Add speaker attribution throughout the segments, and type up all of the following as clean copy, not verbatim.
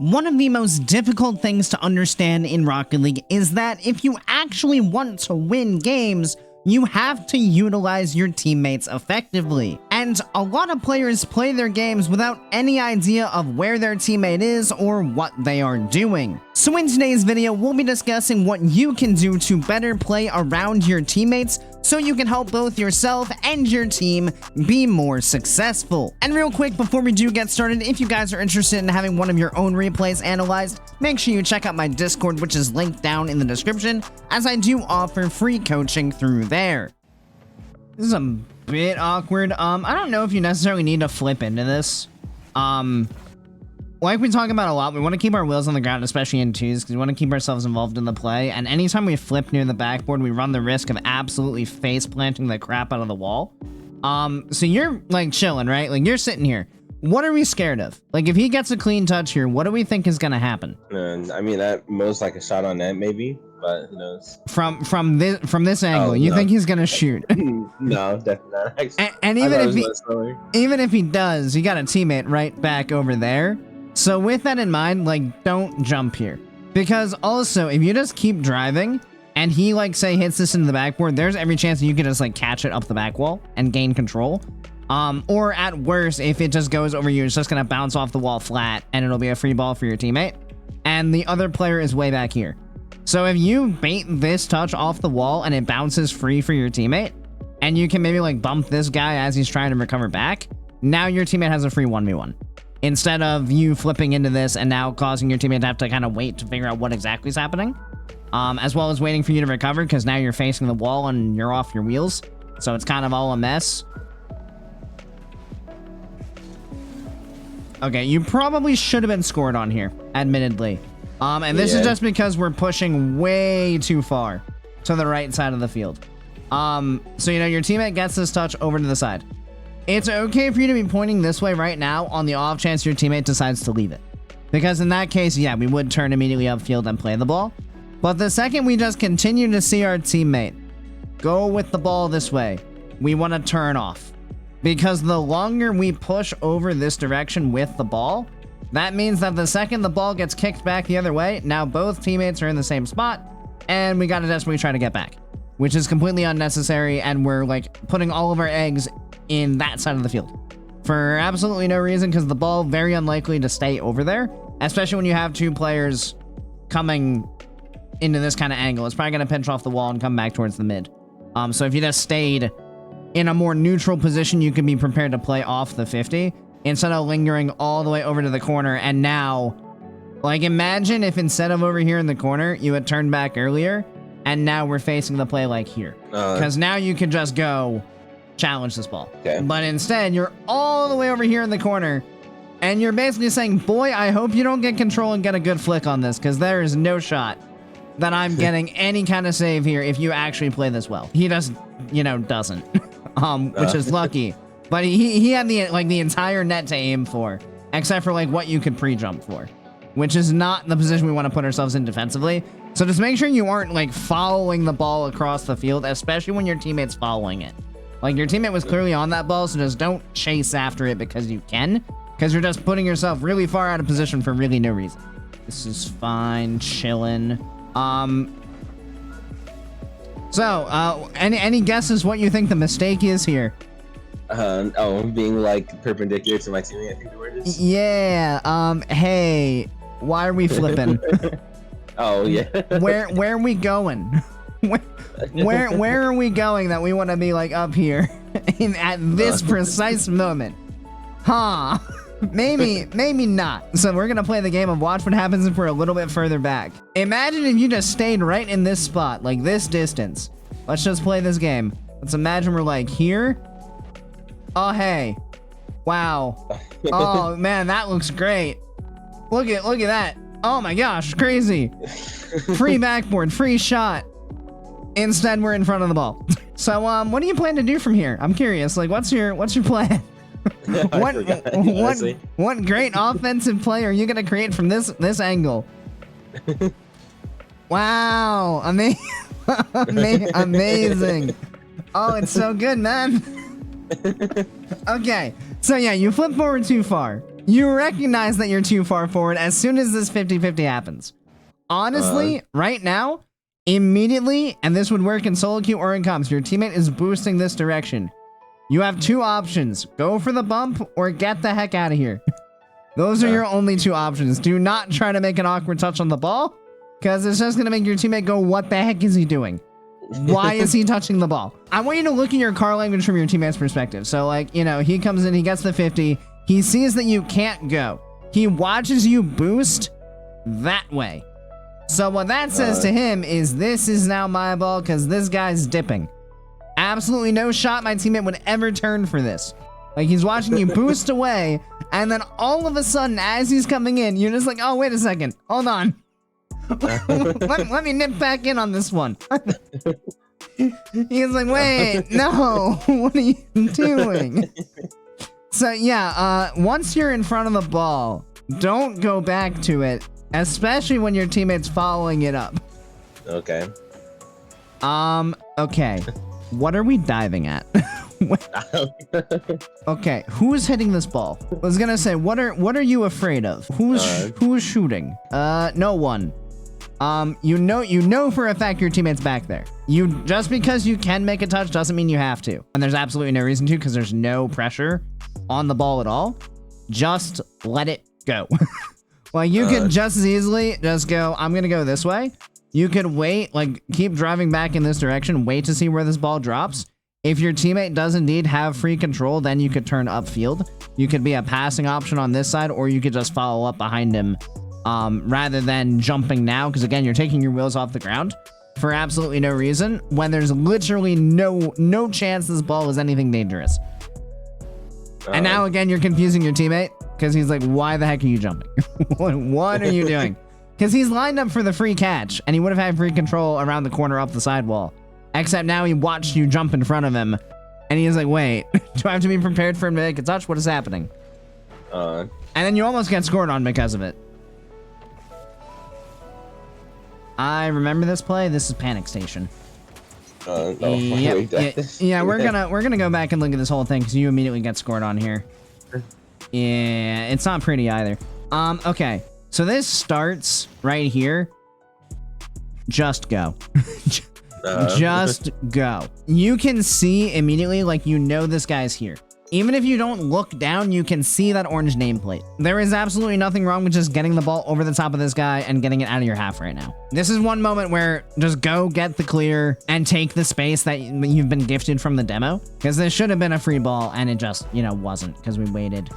Speaker 1: One of the most difficult things to understand in Rocket League is that if you actually want to win games, you have to utilize your teammates effectively. And a lot of players play their games without any idea of where their teammate is or what they are doing. So in today's video, we'll be discussing what you can do to better play around your teammates so you can help both yourself and your team be more successful. And real quick, before we do get started, if you guys are interested in having one of your own replays analyzed, make sure you check out my Discord, which is linked down in the description, as I do offer free coaching through there. This is a bit awkward. I don't know if you necessarily need to flip into this. Like we talk about a lot, we want to keep our wheels on the ground, especially in twos, because we want to keep ourselves involved in the play. And anytime we flip near the backboard, we run the risk of absolutely face planting the crap out of the wall. So you're like chilling, right? Like you're sitting here. What are we scared of? Like if he gets a clean touch here, what do we think is going to happen?
Speaker 2: I mean, at most like a shot on net, maybe, but who knows?
Speaker 1: From this angle, you think he's going to shoot?
Speaker 2: No, definitely not. Actually,
Speaker 1: and even if he does, you got a teammate right back over there. So with that in mind, like, don't jump here. Because also, if you just keep driving, and he, like, say, hits this into the backboard, there's every chance that you can just, like, catch it up the back wall and gain control. Or at worst, if it just goes over you, it's just gonna bounce off the wall flat, and it'll be a free ball for your teammate. And the other player is way back here. So if you bait this touch off the wall, and it bounces free for your teammate, and you can maybe, like, bump this guy as he's trying to recover back, now your teammate has a free 1v1. Instead of you flipping into this and now causing your teammate to have to kind of wait to figure out what exactly is happening. As well as waiting for you to recover, because now you're facing the wall and you're off your wheels. So it's kind of all a mess. Okay, you probably should have been scored on here, admittedly. And this is just because we're pushing way too far to the right side of the field. So, you know, your teammate gets this touch over to the side. It's okay for you to be pointing this way right now on the off chance your teammate decides to leave it. Because in that case, yeah, we would turn immediately upfield and play the ball. But the second we just continue to see our teammate go with the ball this way, we want to turn off. Because the longer we push over this direction with the ball, that means that the second the ball gets kicked back the other way, now both teammates are in the same spot, and we gotta desperately try to get back. Which is completely unnecessary, and we're like putting all of our eggs in that side of the field for absolutely no reason, because the ball very unlikely to stay over there, especially when you have two players coming into this kind of angle. It's probably going to pinch off the wall and come back towards the mid. So if you just stayed in a more neutral position, you can be prepared to play off the 50 instead of lingering all the way over to the corner. And now, like, imagine if instead of over here in the corner, you had turned back earlier, and now we're facing the play like here, because now you can just go challenge this ball. Okay. But instead, you're all the way over here in the corner, and you're basically saying, boy, I hope you don't get control and get a good flick on this, because there is no shot that I'm getting any kind of save here if you actually play this well. He just, you know, doesn't, which is lucky. But he had the entire net to aim for, except for like what you could pre-jump for, which is not the position we want to put ourselves in defensively. So just make sure you aren't like following the ball across the field, especially when your teammate's following it. Like, your teammate was clearly on that ball, so just don't chase after it because you can. Because you're just putting yourself really far out of position for really no reason. This is fine, chillin'. Any guesses what you think the mistake is here?
Speaker 2: Being, like, perpendicular to my teammate, I think the word is.
Speaker 1: Yeah, hey, why are we flipping?
Speaker 2: Oh, yeah.
Speaker 1: Where are we going? Where are we going that we want to be like up here at this precise moment? Huh? Maybe not. So we're gonna play the game of watch what happens if we're a little bit further back. Imagine if you just stayed right in this spot, like this distance. Let's just play this game. Let's imagine we're like here. Oh hey, wow. Oh man, that looks great. Look at that. Oh my gosh, crazy. Free backboard, free shot. Instead, we're in front of the ball. So, what do you plan to do from here? I'm curious. Like, what's your plan? What great offensive play are you gonna create from this angle? Wow, amazing. Oh, it's so good, man. Okay, so yeah, you flip forward too far. You recognize that you're too far forward as soon as this 50-50 happens. Honestly, right now, immediately, and this would work in solo queue or in comps, your teammate is boosting this direction. You have two options. Go for the bump or get the heck out of here. Those are your only two options. Do not try to make an awkward touch on the ball, because it's just going to make your teammate go, what the heck is he doing? Why is he touching the ball? I want you to look at your car language from your teammate's perspective. So, like, you know, he comes in, he gets the 50. He sees that you can't go. He watches you boost that way. So what that says to him is this is now my ball because this guy's dipping. Absolutely no shot my teammate would ever turn for this. Like, he's watching you boost away, and then all of a sudden, as he's coming in, you're just like, oh, wait a second. Hold on. let me nip back in on this one. He's like, wait, no. What are you doing? So, yeah, once you're in front of the ball, don't go back to it, especially when your teammate's following it up.
Speaker 2: Okay.
Speaker 1: Okay. What are we diving at? Okay, who's hitting this ball? I was gonna say, what are you afraid of? Who's shooting? No one. You know for a fact your teammate's back there. Just because you can make a touch doesn't mean you have to. And there's absolutely no reason to, because there's no pressure on the ball at all. Just let it go. Well, you could just as easily just go, I'm gonna go this way. You could wait, like, keep driving back in this direction, wait to see where this ball drops. If your teammate does indeed have free control, then you could turn upfield. You could be a passing option on this side, or you could just follow up behind him rather than jumping now, because again, you're taking your wheels off the ground for absolutely no reason when there's literally no chance this ball is anything dangerous. And now again, you're confusing your teammate because he's like, why the heck are you jumping? What are you doing? Because he's lined up for the free catch, and he would have had free control around the corner up the sidewall. Except now he watched you jump in front of him, and he's like, wait, do I have to be prepared for him to make a touch? What is happening? And then you almost get scored on because of it. I remember this play. This is Panic Station. Yeah, we're gonna go back and look at this whole thing because you immediately get scored on here. Yeah, it's not pretty either. Okay, so this starts right here. Just go. Just go. You can see immediately, like, you know this guy's here. Even if you don't look down, you can see that orange nameplate. There is absolutely nothing wrong with just getting the ball over the top of this guy and getting it out of your half right now. This is one moment where just go get the clear and take the space that you've been gifted from the demo. Because this should have been a free ball, and it just, you know, wasn't, because we waited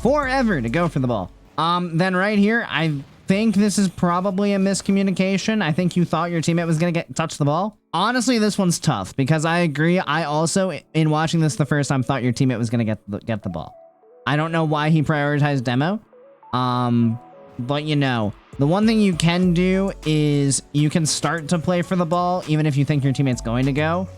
Speaker 1: forever to go for the ball. Then right here, I think this is probably a miscommunication. I think you thought your teammate was going to touch the ball. Honestly, this one's tough because I agree. I also, in watching this the first time, thought your teammate was going to get the ball. I don't know why he prioritized demo. But you know, the one thing you can do is you can start to play for the ball even if you think your teammate's going to go.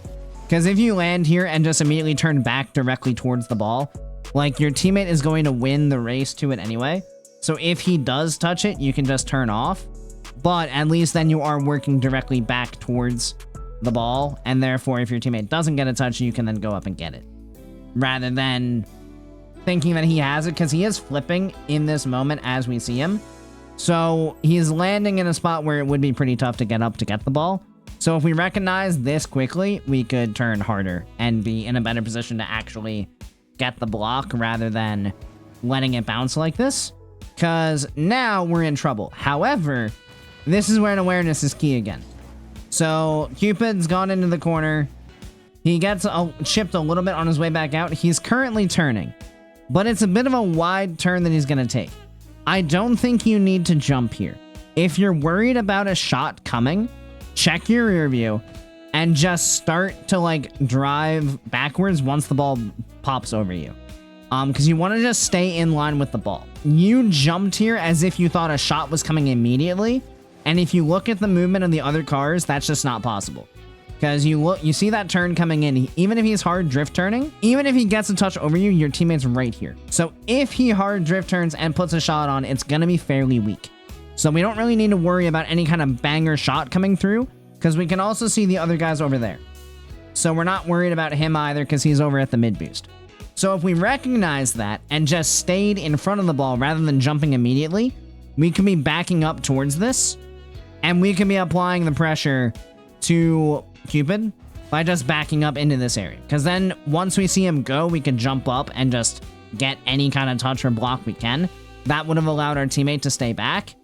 Speaker 1: Because if you land here and just immediately turn back directly towards the ball, like, your teammate is going to win the race to it anyway. So if he does touch it, you can just turn off. But at least then you are working directly back towards the ball. And therefore, if your teammate doesn't get a touch, you can then go up and get it. Rather than thinking that he has it, because he is flipping in this moment as we see him. So he's landing in a spot where it would be pretty tough to get up to get the ball. So if we recognize this quickly, we could turn harder and be in a better position to actually get the block rather than letting it bounce like this. Because now we're in trouble. However, this is where an awareness is key again. So Cupid's gone into the corner. He gets chipped a little bit on his way back out. He's currently turning, but it's a bit of a wide turn that he's going to take. I don't think you need to jump here. If you're worried about a shot coming, check your rear view and just start to, like, drive backwards once the ball pops over you. Because you want to just stay in line with the ball. You jumped here as if you thought a shot was coming immediately. And if you look at the movement of the other cars, that's just not possible. Because you see that turn coming in. Even if he's hard drift turning, even if he gets a touch over you, your teammate's right here. So if he hard drift turns and puts a shot on, it's going to be fairly weak. So we don't really need to worry about any kind of banger shot coming through, because we can also see the other guys over there. So we're not worried about him either, because he's over at the mid boost. So if we recognize that and just stayed in front of the ball rather than jumping immediately, we can be backing up towards this, and we can be applying the pressure to Cupid by just backing up into this area. Because then once we see him go, we can jump up and just get any kind of touch or block we can. That would have allowed our teammate to stay back.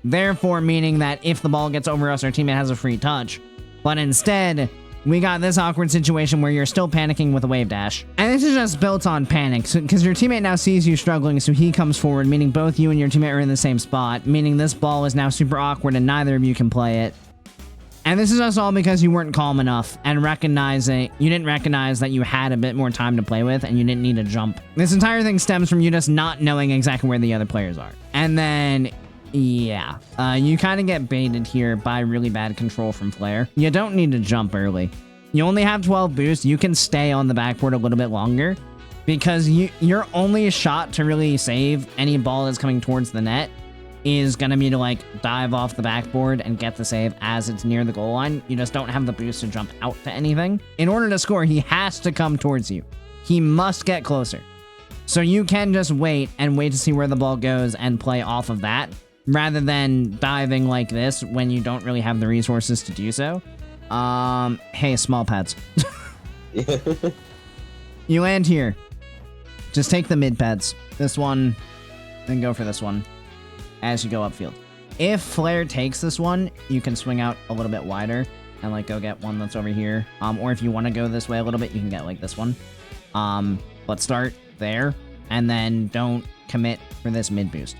Speaker 1: Therefore, meaning that if the ball gets over us, our teammate has a free touch. But instead, we got this awkward situation where you're still panicking with a wave dash. And this is just built on panic, because your teammate now sees you struggling, so he comes forward, meaning both you and your teammate are in the same spot, meaning this ball is now super awkward and neither of you can play it. And this is just all because you weren't calm enough and you didn't recognize that you had a bit more time to play with and you didn't need to jump. This entire thing stems from you just not knowing exactly where the other players are. And then, yeah, you kind of get baited here by really bad control from Flare. You don't need to jump early. You only have 12 boost. You can stay on the backboard a little bit longer because your only shot to really save any ball that's coming towards the net is going to be to like dive off the backboard and get the save as it's near the goal line. You just don't have the boost to jump out to anything. In order to score, he has to come towards you. He must get closer. So you can just wait to see where the ball goes and play off of that rather than diving like this when you don't really have the resources to do so. Hey, small pads. You land here. Just take the mid pads. This one, then go for this one as you go upfield. If Flare takes this one, you can swing out a little bit wider and like go get one that's over here. Or if you want to go this way a little bit, you can get like this one. But start there and then don't commit for this mid boost.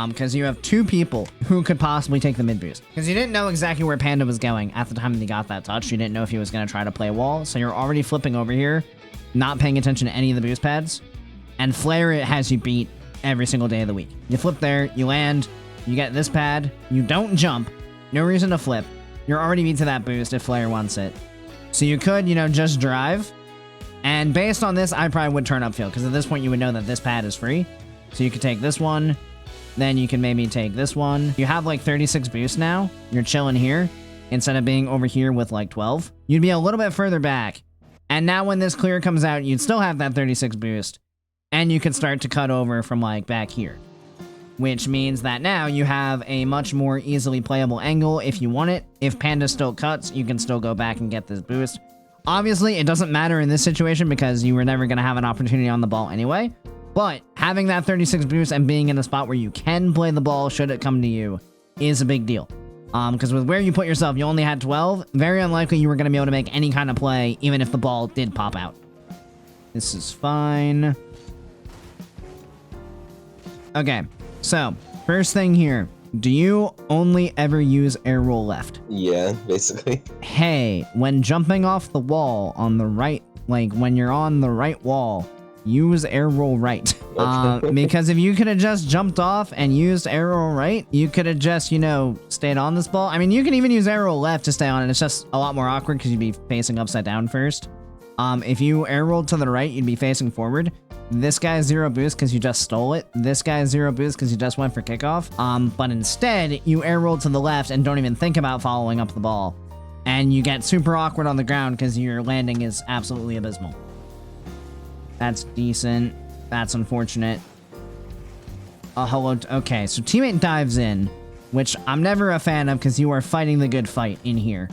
Speaker 1: Because you have two people who could possibly take the mid boost. Because you didn't know exactly where Panda was going at the time that he got that touch. You didn't know if he was going to try to play wall. So you're already flipping over here, not paying attention to any of the boost pads. And Flare has you beat every single day of the week. You flip there, you land, you get this pad, you don't jump, no reason to flip. You're already beat to that boost if Flare wants it. So you could, just drive. And based on this, I probably would turn upfield, because at this point you would know that this pad is free. So you could take this one, then you can maybe take this one. You have like 36 boost now. You're chilling here instead of being over here with like 12. You'd be a little bit further back. And now when this clear comes out, you'd still have that 36 boost. And you can start to cut over from like back here. Which means that now you have a much more easily playable angle if you want it. If Panda still cuts, you can still go back and get this boost. Obviously, it doesn't matter in this situation because you were never going to have an opportunity on the ball anyway. But having that 36 boost and being in a spot where you can play the ball should it come to you is a big deal. Because with where you put yourself, you only had 12. Very unlikely you were going to be able to make any kind of play even if the ball did pop out. This is fine. Okay, so first thing here, do you only ever use air roll left?
Speaker 2: Yeah, basically.
Speaker 1: Hey, when jumping off the wall on the right, like when you're on the right wall, use air roll right. Because if you could have just jumped off and used air roll right, you could have just, stayed on this ball. I mean, you can even use air roll left to stay on it. It's just a lot more awkward because you'd be facing upside down first. If you air rolled to the right, you'd be facing forward. This guy's 0 boost because you just stole it. This guy's 0 boost because you just went for kickoff. But instead, you air roll to the left and don't even think about following up the ball. And you get super awkward on the ground because your landing is absolutely abysmal. That's decent. That's unfortunate. Hello. Okay, so teammate dives in, which I'm never a fan of because you are fighting the good fight in here.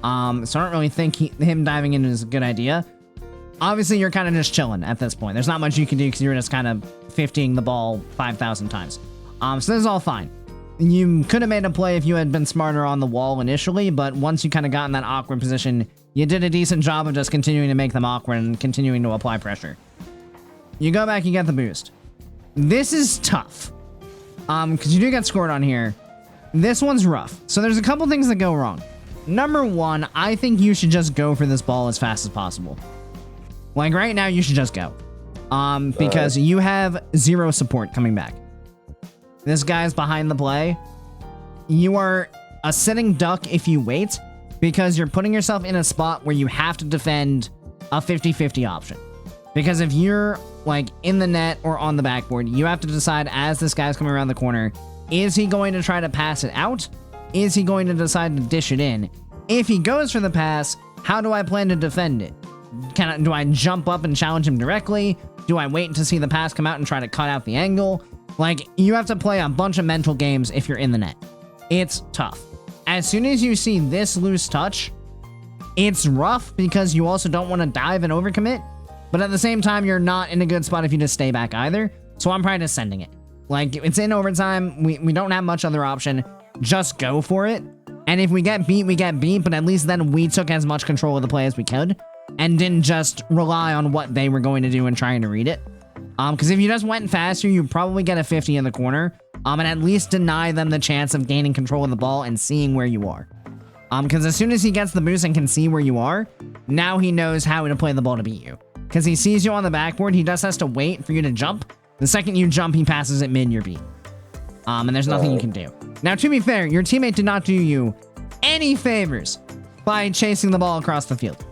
Speaker 1: So I don't really think him diving in is a good idea. Obviously, you're kind of just chilling at this point. There's not much you can do because you're just kind of 50ing the ball 5,000 times. So this is all fine. You could have made a play if you had been smarter on the wall initially, but once you kind of got in that awkward position, you did a decent job of just continuing to make them awkward and continuing to apply pressure. You go back, you get the boost. This is tough. Because you do get scored on here. This one's rough. So there's a couple things that go wrong. Number one, I think you should just go for this ball as fast as possible. Like right now, you should just go. Because you have 0 support coming back. This guy's behind the play. You are a sitting duck if you wait, because you're putting yourself in a spot where you have to defend a 50-50 option. Because if you're like in the net or on the backboard, you have to decide as this guy's coming around the corner, is he going to try to pass it out? Is he going to decide to dish it in? If he goes for the pass, how do I plan to defend it? Do I jump up and challenge him directly? Do I wait to see the pass come out and try to cut out the angle? Like, you have to play a bunch of mental games if you're in the net. It's tough. As soon as you see this loose touch, it's rough because you also don't want to dive and overcommit, but at the same time, you're not in a good spot if you just stay back either. So I'm probably just sending it. Like, it's in overtime. We don't have much other option. Just go for it. And if we get beat, we get beat, but at least then we took as much control of the play as we could and didn't just rely on what they were going to do and trying to read it. Because if you just went faster, you'd probably get a 50 in the corner, and at least deny them the chance of gaining control of the ball and seeing where you are. Because as soon as he gets the boost and can see where you are, now he knows how to play the ball to beat you. Because he sees you on the backboard, he just has to wait for you to jump. The second you jump, he passes it mid, you're beat. And there's nothing you can do. Now, to be fair, your teammate did not do you any favors by chasing the ball across the field.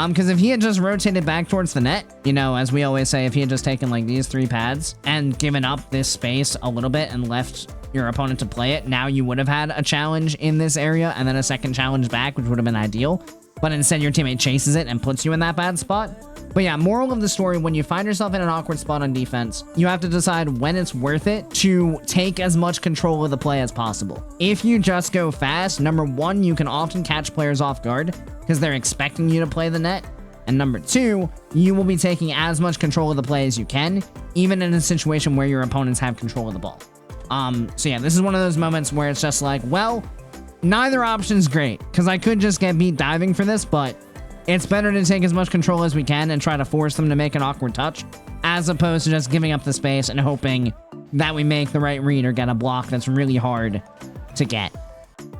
Speaker 1: Because if he had just rotated back towards the net, you know, as we always say, if he had just taken like these 3 pads and given up this space a little bit and left your opponent to play it, now you would have had a challenge in this area and then a second challenge back, which would have been ideal. But instead, your teammate chases it and puts you in that bad spot. But yeah, moral of the story, when you find yourself in an awkward spot on defense, you have to decide when it's worth it to take as much control of the play as possible. If you just go fast, number 1, you can often catch players off guard because they're expecting you to play the net. And number 2, you will be taking as much control of the play as you can, even in a situation where your opponents have control of the ball. So yeah, this is one of those moments where it's just like, well, neither option's great because I could just get beat diving for this, but it's better to take as much control as we can and try to force them to make an awkward touch, as opposed to just giving up the space and hoping that we make the right read or get a block that's really hard to get.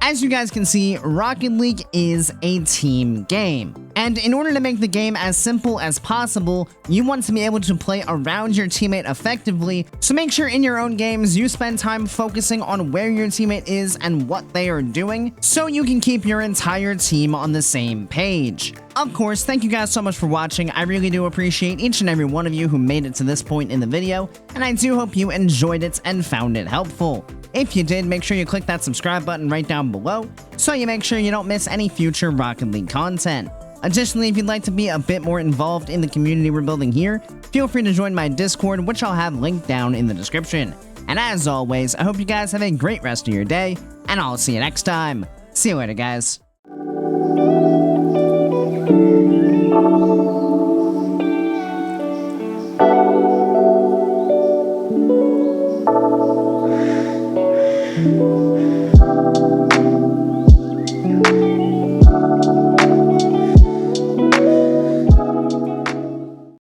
Speaker 1: As you guys can see, Rocket League is a team game. And in order to make the game as simple as possible, you want to be able to play around your teammate effectively, so make sure in your own games you spend time focusing on where your teammate is and what they are doing, so you can keep your entire team on the same page. Of course, thank you guys so much for watching. I really do appreciate each and every one of you who made it to this point in the video, and I do hope you enjoyed it and found it helpful. If you did, make sure you click that subscribe button right down below, so you make sure you don't miss any future Rocket League content. Additionally, if you'd like to be a bit more involved in the community we're building here, feel free to join my Discord, which I'll have linked down in the description. And as always, I hope you guys have a great rest of your day, and I'll see you next time. See you later, guys.